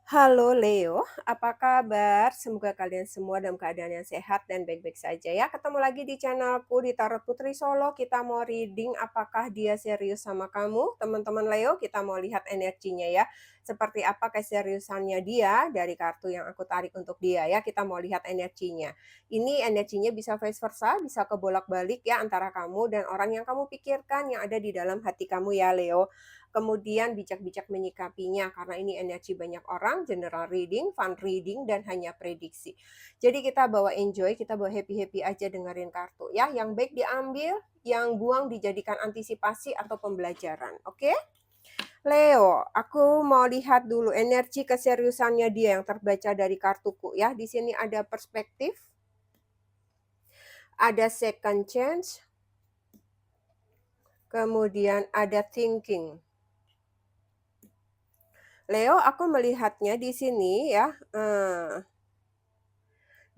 Halo Leo, apa kabar? Semoga kalian semua dalam keadaan yang sehat dan baik-baik saja ya. Ketemu lagi di channelku di Tarot Putri Solo. Kita mau reading apakah dia serius sama kamu, teman-teman Leo. Kita mau lihat energinya ya. Seperti apa keseriusannya dia dari kartu yang aku tarik untuk dia ya. Kita mau lihat energinya. Ini energinya bisa vice versa, bisa kebolak-balik ya antara kamu dan orang yang kamu pikirkan yang ada di dalam hati kamu ya Leo. Kemudian bijak-bijak menyikapinya karena ini energi banyak orang, general reading, fun reading, dan hanya prediksi. Jadi kita bawa enjoy, kita bawa happy-happy aja dengerin kartu ya. Yang baik diambil, yang buang dijadikan antisipasi atau pembelajaran. Oke? Leo, aku mau lihat dulu energi keseriusannya dia yang terbaca dari kartuku ya. Di sini ada perspektif, ada second chance, kemudian ada thinking. Leo, aku melihatnya di sini ya.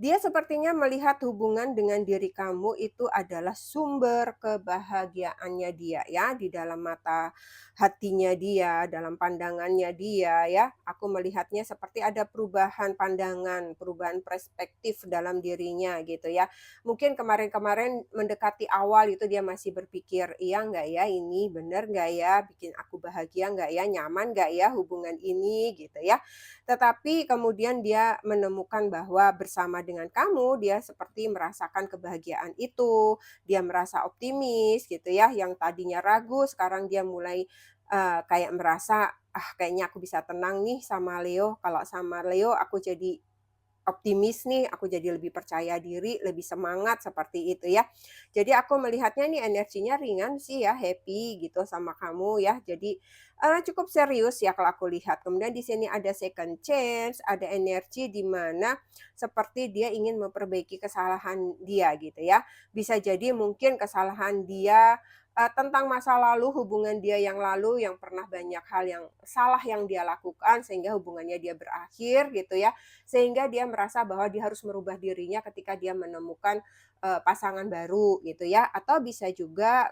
Dia sepertinya melihat hubungan dengan diri kamu itu adalah sumber kebahagiaannya dia ya, di dalam mata hatinya dia, dalam pandangannya dia ya. Aku melihatnya seperti ada perubahan pandangan, perubahan perspektif dalam dirinya gitu ya. Mungkin kemarin-kemarin mendekati awal itu dia masih berpikir, iya nggak ya ini, bener nggak ya, bikin aku bahagia nggak ya, nyaman nggak ya hubungan ini gitu ya. Tetapi kemudian dia menemukan bahwa bersama dengan kamu, dia seperti merasakan kebahagiaan itu, dia merasa optimis gitu ya, yang tadinya ragu sekarang dia mulai, kayak merasa, "Ah, kayaknya aku bisa tenang nih sama Leo, kalau sama Leo aku jadi optimis nih, aku jadi lebih percaya diri, lebih semangat," seperti itu ya. Jadi aku melihatnya nih energinya ringan sih ya, happy gitu sama kamu ya. Jadi, cukup serius ya kalau aku lihat. Kemudian di sini ada second chance, ada energi di mana seperti dia ingin memperbaiki kesalahan dia gitu ya. Bisa jadi mungkin kesalahan dia, tentang masa lalu, hubungan dia yang lalu yang pernah banyak hal yang salah yang dia lakukan sehingga hubungannya dia berakhir gitu ya. Sehingga dia merasa bahwa dia harus merubah dirinya ketika dia menemukan, pasangan baru gitu ya. Atau bisa juga,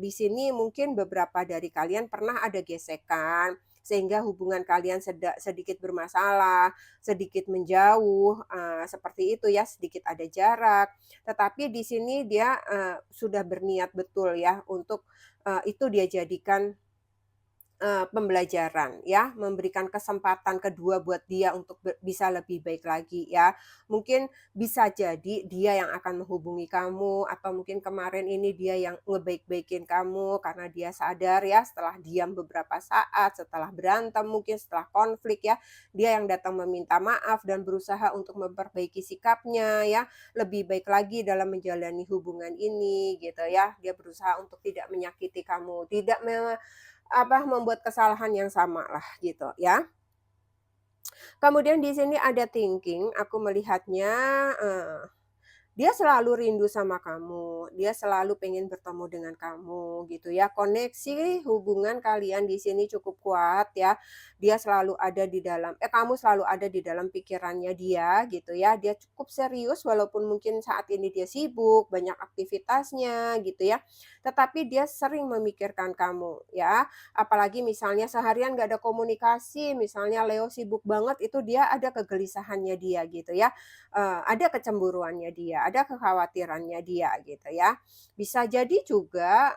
di sini mungkin beberapa dari kalian pernah ada gesekan, sehingga hubungan kalian sedikit bermasalah, sedikit menjauh, seperti itu ya, sedikit ada jarak. Tetapi di sini dia, sudah berniat betul ya untuk, itu dia jadikan pembelajaran ya, memberikan kesempatan kedua buat dia untuk bisa lebih baik lagi ya. Mungkin bisa jadi dia yang akan menghubungi kamu atau mungkin kemarin ini dia yang ngebaik-baikin kamu karena dia sadar ya setelah diam beberapa saat, setelah berantem mungkin, setelah konflik ya, dia yang datang meminta maaf dan berusaha untuk memperbaiki sikapnya ya, lebih baik lagi dalam menjalani hubungan ini gitu ya. Dia berusaha untuk tidak menyakiti kamu, tidak membuat kesalahan yang sama lah gitu ya. Kemudian di sini ada thinking, aku melihatnya, eee dia selalu rindu sama kamu, dia selalu pengen bertemu dengan kamu gitu ya. Koneksi hubungan kalian di sini cukup kuat ya. Dia selalu ada di dalam kamu selalu ada di dalam pikirannya dia gitu ya. Dia cukup serius walaupun mungkin saat ini dia sibuk, banyak aktivitasnya gitu ya. Tetapi dia sering memikirkan kamu ya. Apalagi misalnya seharian nggak ada komunikasi, misalnya Leo sibuk banget, itu dia ada kegelisahannya dia gitu ya. Ada kecemburuannya dia, ada kekhawatirannya dia gitu ya. Bisa jadi juga,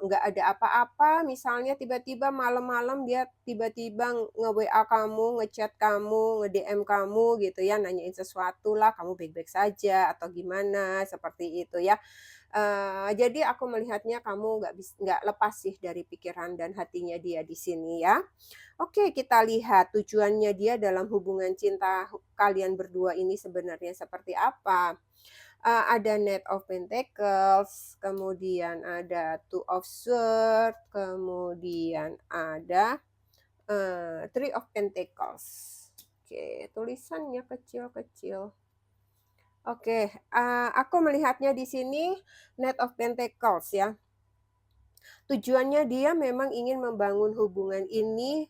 nggak ada apa-apa misalnya tiba-tiba malam-malam dia tiba-tiba nge-WA kamu, ngechat kamu, nge-DM kamu gitu ya, nanyain sesuatu lah, kamu baik-baik saja atau gimana, seperti itu ya. Jadi aku melihatnya kamu nggak lepas sih dari pikiran dan hatinya dia di sini ya. Oke, kita lihat tujuannya dia dalam hubungan cinta kalian berdua ini sebenarnya seperti apa. Ada Knight of Pentacles, kemudian ada Two of Swords, kemudian ada, Three of Pentacles. Oke, tulisannya kecil-kecil. Oke, aku melihatnya di sini Knight of Pentacles ya. Tujuannya dia memang ingin membangun hubungan ini,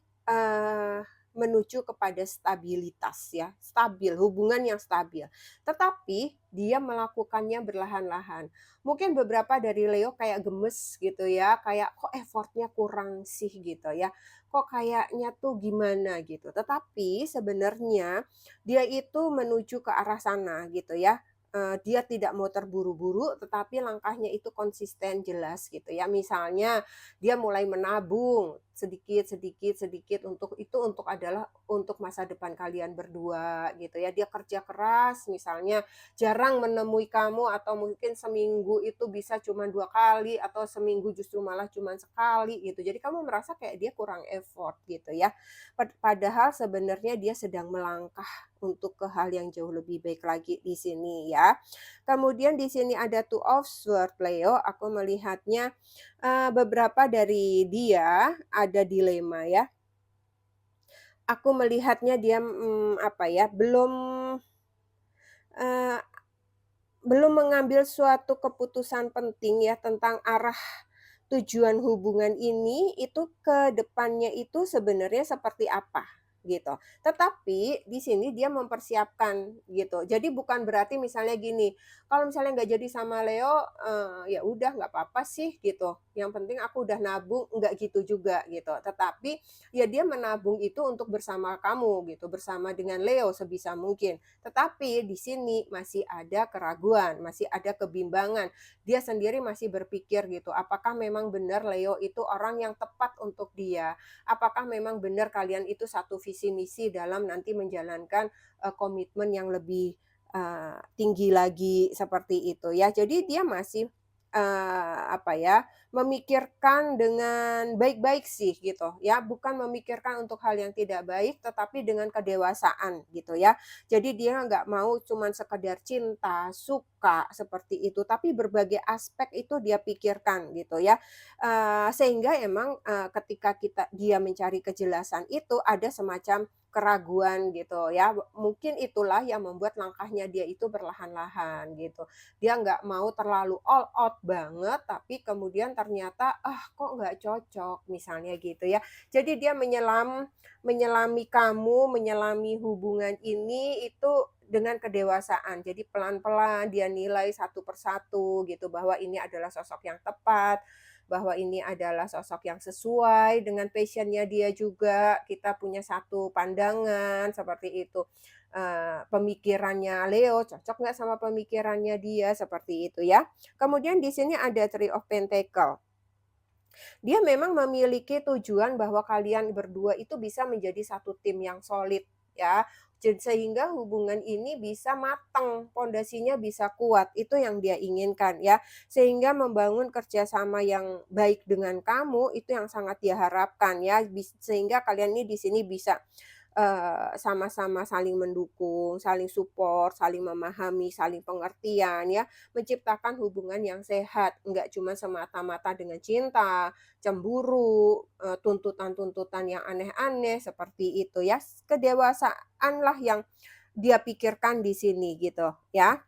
menuju kepada stabilitas ya, stabil, hubungan yang stabil. Tetapi dia melakukannya berlahan-lahan. Mungkin beberapa dari Leo kayak gemes gitu ya, kayak kok effortnya kurang sih gitu ya, kok kayaknya tuh gimana gitu. Tetapi sebenarnya dia itu menuju ke arah sana gitu ya. Dia tidak mau terburu-buru, tetapi langkahnya itu konsisten, jelas gitu ya. Misalnya dia mulai menabung sedikit sedikit sedikit untuk itu untuk adalah untuk masa depan kalian berdua gitu ya. Dia kerja keras misalnya jarang menemui kamu atau mungkin seminggu itu bisa cuma 2 kali atau seminggu justru malah cuma sekali gitu. Jadi kamu merasa kayak dia kurang effort gitu ya. Padahal sebenarnya dia sedang melangkah untuk ke hal yang jauh lebih baik lagi di sini ya. Kemudian di sini ada Two of Swords Leo, aku melihatnya, beberapa dari dia ada dilema ya. Aku melihatnya dia, apa ya, eee, belum mengambil suatu keputusan penting ya tentang arah tujuan hubungan ini itu ke depannya itu sebenarnya seperti apa, gitu. Tetapi di sini dia mempersiapkan gitu. Jadi bukan berarti misalnya gini, kalau misalnya nggak jadi sama Leo, ya udah nggak apa-apa sih gitu, yang penting aku udah nabung, nggak gitu juga gitu. Tetapi ya dia menabung itu untuk bersama kamu gitu, bersama dengan Leo sebisa mungkin. Tetapi di sini masih ada keraguan, masih ada kebimbangan. Dia sendiri masih berpikir gitu, apakah memang benar Leo itu orang yang tepat untuk dia? Apakah memang benar kalian itu satu visi misi dalam nanti menjalankan, komitmen yang lebih, tinggi lagi seperti itu ya. Jadi dia masih, apa ya, memikirkan dengan baik-baik sih gitu ya, bukan memikirkan untuk hal yang tidak baik, tetapi dengan kedewasaan gitu ya. Jadi dia nggak mau cuman sekedar cinta, suka, seperti itu, tapi berbagai aspek itu dia pikirkan gitu ya. Sehingga emang, ketika dia mencari kejelasan itu ada semacam keraguan gitu ya, mungkin itulah yang membuat langkahnya dia itu berlahan-lahan gitu. Dia nggak mau terlalu all out banget, tapi kemudian ternyata, "Ah, kok nggak cocok," misalnya gitu ya. Jadi dia menyelami kamu, menyelami hubungan ini itu dengan kedewasaan. Jadi pelan-pelan dia nilai satu persatu gitu bahwa ini adalah sosok yang tepat, bahwa ini adalah sosok yang sesuai dengan passion-nya dia juga. Kita punya satu pandangan seperti itu. Pemikirannya Leo cocok nggak sama pemikirannya dia, seperti itu ya. Kemudian di sini ada Three of Pentacle. Dia memang memiliki tujuan bahwa kalian berdua itu bisa menjadi satu tim yang solid ya. Sehingga hubungan ini bisa matang, pondasinya bisa kuat, itu yang dia inginkan ya. Sehingga membangun kerjasama yang baik dengan kamu itu yang sangat dia harapkan ya, sehingga kalian ini di sini bisa sama-sama saling mendukung, saling support, saling memahami, saling pengertian ya, menciptakan hubungan yang sehat, enggak cuma semata-mata dengan cinta, cemburu, tuntutan-tuntutan yang aneh-aneh seperti itu ya. Kedewasaanlah yang dia pikirkan di sini gitu ya.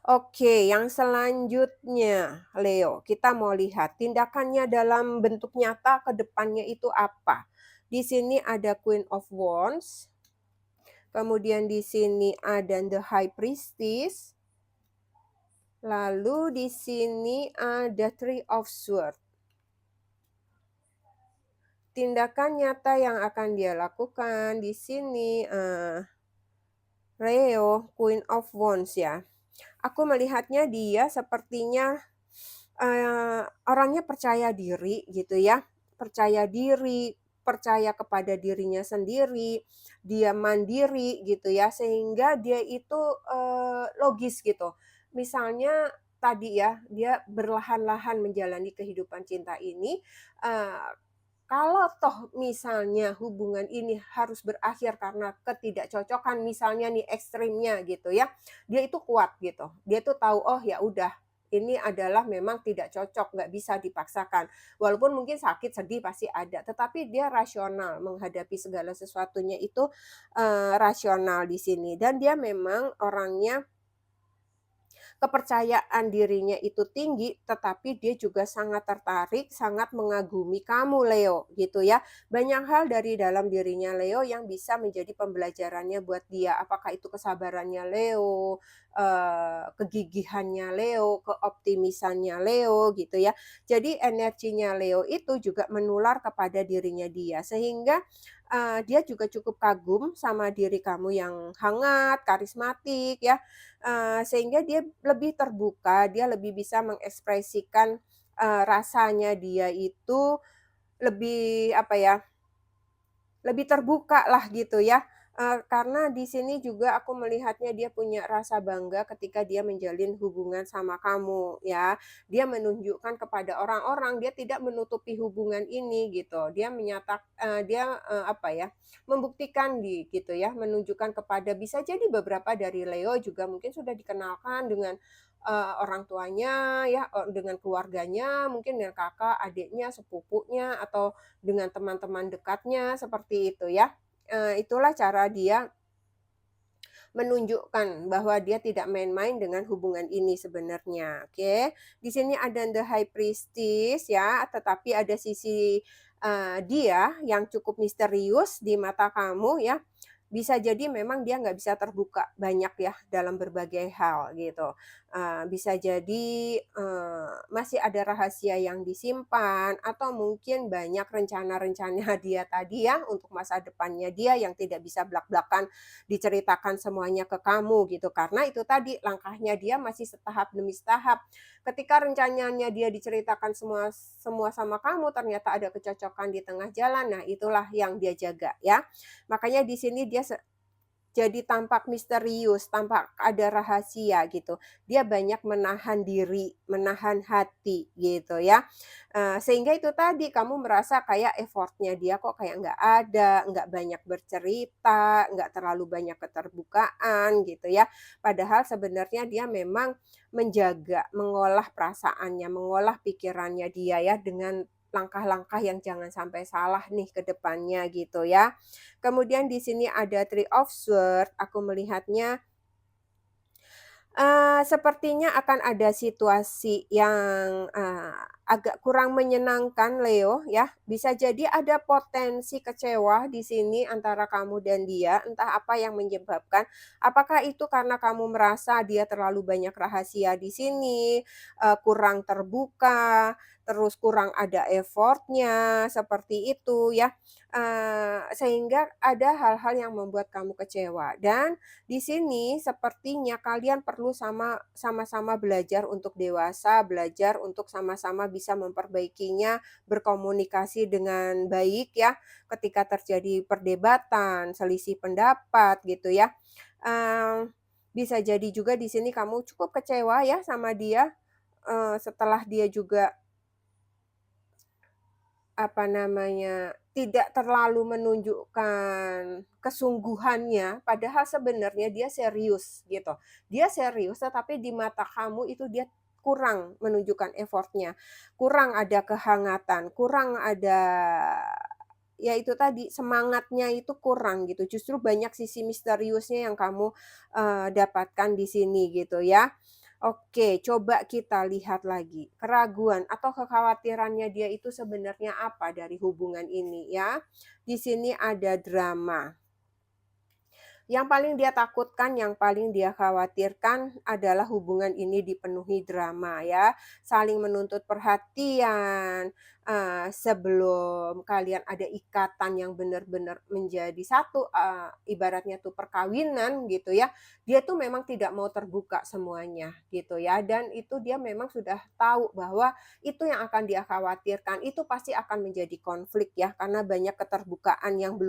Oke, yang selanjutnya Leo, kita mau lihat tindakannya dalam bentuk nyata ke depannya itu apa. Di sini ada Queen of Wands, kemudian di sini ada The High Priestess, lalu di sini ada Three of Swords. Tindakan nyata yang akan dia lakukan di sini, Leo, Queen of Wands ya. Aku melihatnya dia sepertinya, orangnya percaya diri gitu ya, percaya diri, percaya kepada dirinya sendiri, dia mandiri gitu ya, sehingga dia itu, logis gitu. Misalnya tadi ya, dia berlahan-lahan menjalani kehidupan cinta ini, eee kalau toh misalnya hubungan ini harus berakhir karena ketidakcocokan misalnya nih ekstrimnya gitu ya, dia itu kuat gitu. Dia tuh tahu, oh ya udah ini adalah memang tidak cocok, nggak bisa dipaksakan. Walaupun mungkin sakit, sedih pasti ada, tetapi dia rasional menghadapi segala sesuatunya itu, rasional di sini dan dia memang orangnya kepercayaan dirinya itu tinggi, tetapi dia juga sangat tertarik, sangat mengagumi kamu, Leo, gitu ya. Banyak hal dari dalam dirinya Leo yang bisa menjadi pembelajarannya buat dia. Apakah itu kesabarannya Leo, kegigihannya Leo, keoptimisannya Leo, gitu ya. Jadi energinya Leo itu juga menular kepada dirinya dia, sehingga dia juga cukup kagum sama diri kamu yang hangat, karismatik ya, sehingga dia lebih terbuka, dia lebih bisa mengekspresikan, rasanya dia itu lebih, apa ya, lebih terbuka lah gitu ya, karena di sini juga aku melihatnya dia punya rasa bangga ketika dia menjalin hubungan sama kamu ya. Dia menunjukkan kepada orang-orang, dia tidak menutupi hubungan ini gitu. Apa ya, membuktikan gitu ya, menunjukkan kepada bisa jadi beberapa dari Leo juga mungkin sudah dikenalkan dengan, orang tuanya ya, dengan keluarganya, mungkin dengan kakak, adiknya, sepupunya, atau dengan teman-teman dekatnya, seperti itu ya. Itulah cara dia menunjukkan bahwa dia tidak main-main dengan hubungan ini sebenarnya, oke. Di sini ada The High Priestess ya, tetapi ada sisi, dia yang cukup misterius di mata kamu ya. Bisa jadi memang dia nggak bisa terbuka banyak ya dalam berbagai hal gitu. Bisa jadi, masih ada rahasia yang disimpan atau mungkin banyak rencana-rencana dia tadi ya untuk masa depannya dia yang tidak bisa blak-blakan diceritakan semuanya ke kamu gitu, karena itu tadi langkahnya dia masih setahap demi setahap. Ketika rencananya dia diceritakan semua semua sama kamu, ternyata ada kecocokan di tengah jalan, nah itulah yang dia jaga ya. Makanya di sini dia jadi tampak misterius, tampak ada rahasia gitu. Dia banyak menahan diri, menahan hati gitu ya. Sehingga itu tadi kamu merasa kayak effortnya dia kok kayak nggak ada, nggak banyak bercerita, nggak terlalu banyak keterbukaan gitu ya. Padahal sebenarnya dia memang menjaga, mengolah perasaannya, mengolah pikirannya dia ya dengan langkah-langkah yang jangan sampai salah nih ke depannya gitu ya. Kemudian di sini ada Three of Swords, aku melihatnya, sepertinya akan ada situasi yang, agak kurang menyenangkan Leo ya. Bisa jadi ada potensi kecewa di sini antara kamu dan dia, entah apa yang menyebabkan. Apakah itu karena kamu merasa dia terlalu banyak rahasia di sini, kurang terbuka, terus kurang ada effortnya, seperti itu ya. Sehingga ada hal-hal yang membuat kamu kecewa dan di sini sepertinya kalian perlu sama-sama belajar untuk dewasa, belajar untuk sama-sama bisa memperbaikinya, berkomunikasi dengan baik ya, ketika terjadi perdebatan, selisih pendapat gitu ya. Bisa jadi juga di sini kamu cukup kecewa ya sama dia, setelah dia juga apa namanya, tidak terlalu menunjukkan kesungguhannya, padahal sebenarnya dia serius gitu. Dia serius, tetapi di mata kamu itu dia kurang menunjukkan effortnya, kurang ada kehangatan, kurang ada, ya itu tadi, semangatnya itu kurang gitu. Justru banyak sisi misteriusnya yang kamu, dapatkan di sini gitu ya. Oke, coba kita lihat lagi, keraguan atau kekhawatirannya dia itu sebenarnya apa dari hubungan ini ya. Di sini ada drama. Yang paling dia takutkan, yang paling dia khawatirkan adalah hubungan ini dipenuhi drama ya, saling menuntut perhatian, sebelum kalian ada ikatan yang benar-benar menjadi satu, ibaratnya tuh perkawinan gitu ya, dia tuh memang tidak mau terbuka semuanya gitu ya, dan itu dia memang sudah tahu bahwa itu yang akan dia khawatirkan, itu pasti akan menjadi konflik ya, karena banyak keterbukaan yang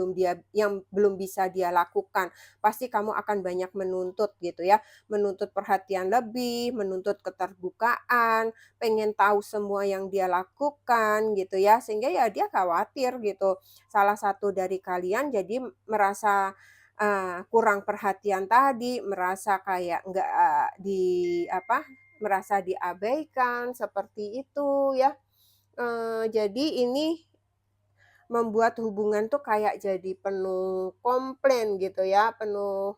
belum bisa dia lakukan. Pasti kamu akan banyak menuntut gitu ya, menuntut perhatian lebih, menuntut keterbukaan, pengen tahu semua yang dia lakukan gitu ya, sehingga ya dia khawatir gitu, salah satu dari kalian jadi merasa, kurang perhatian tadi, merasa kayak nggak, merasa diabaikan, seperti itu ya. Jadi ini membuat hubungan tuh kayak jadi penuh komplain gitu ya, penuh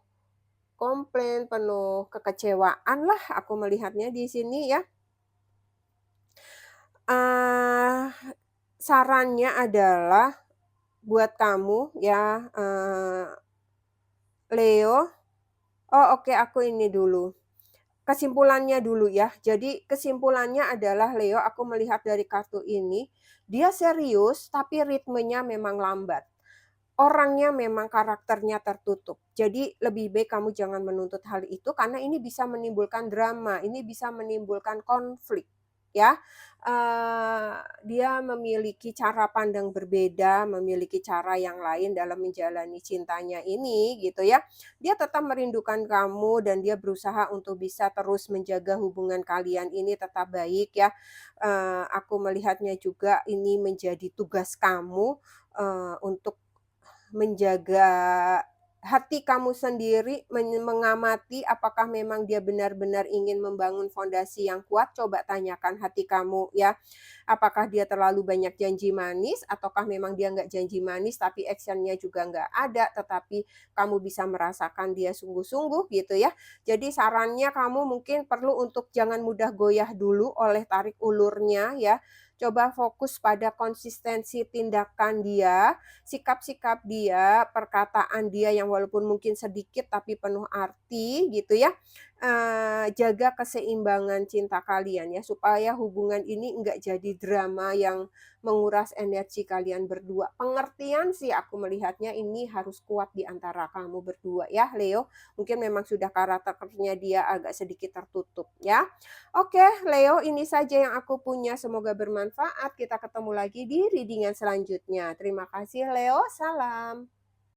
komplain, penuh kekecewaan lah aku melihatnya di sini ya. Eee, Sarannya adalah buat kamu ya, Leo, oh oke aku ini dulu, kesimpulannya dulu ya. Jadi kesimpulannya adalah Leo, aku melihat dari kartu ini, dia serius tapi ritmenya memang lambat. Orangnya memang karakternya tertutup. Jadi lebih baik kamu jangan menuntut hal itu karena ini bisa menimbulkan drama, ini bisa menimbulkan konflik, ya. Dia memiliki cara pandang berbeda, memiliki cara yang lain dalam menjalani cintanya ini gitu ya. Dia tetap merindukan kamu dan dia berusaha untuk bisa terus menjaga hubungan kalian ini tetap baik ya. Aku melihatnya juga ini menjadi tugas kamu, untuk menjaga hati kamu sendiri, mengamati apakah memang dia benar-benar ingin membangun fondasi yang kuat, coba tanyakan hati kamu ya. Apakah dia terlalu banyak janji manis, ataukah memang dia nggak janji manis tapi actionnya juga nggak ada, tetapi kamu bisa merasakan dia sungguh-sungguh gitu ya. Jadi sarannya kamu mungkin perlu untuk jangan mudah goyah dulu oleh tarik ulurnya ya. Coba fokus pada konsistensi tindakan dia, sikap-sikap dia, perkataan dia yang walaupun mungkin sedikit tapi penuh arti gitu ya. Jaga keseimbangan cinta kalian ya, supaya hubungan ini enggak jadi drama yang menguras energi kalian berdua. Pengertian sih aku melihatnya ini harus kuat di antara kamu berdua ya, Leo. Mungkin memang sudah karakternya dia agak sedikit tertutup ya. Oke, Leo, ini saja yang aku punya. Semoga bermanfaat. Kita ketemu lagi di reading selanjutnya. Terima kasih, Leo. Salam.